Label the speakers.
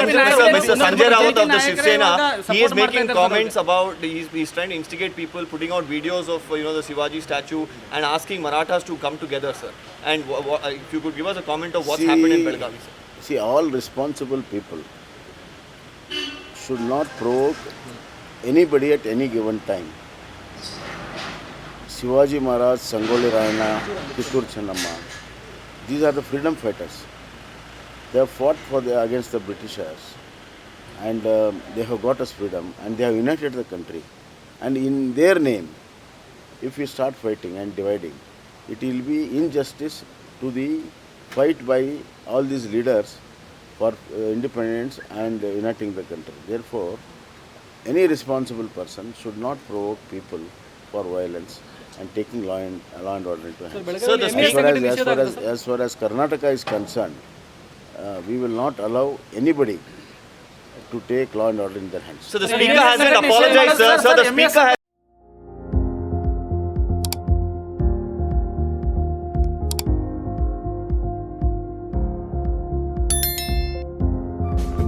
Speaker 1: Mr. Sanjay Raut of the Shiv Sena, he is making comments about, he's trying to instigate people, putting out videos of the Shivaji statue and asking Marathas to come together, sir. And if you could give us a comment of what's happened in Belgavi, sir.
Speaker 2: See, all responsible people should not provoke anybody at any given time. Shivaji Maharaj, Sangoli Rayana, Kittur Chennamma, these are the freedom fighters. They have fought against the Britishers, and they have got us freedom, and they have united the country. And in their name, if we start fighting and dividing, it will be injustice to the fight by all these leaders for independence and uniting the country. Therefore, any responsible person should not provoke people for violence and taking law and order into hands.
Speaker 1: So
Speaker 2: As far as Karnataka is concerned, we will not allow anybody to take law and order in their hands.
Speaker 1: So the speaker hasn't apologized, sir. So the speaker has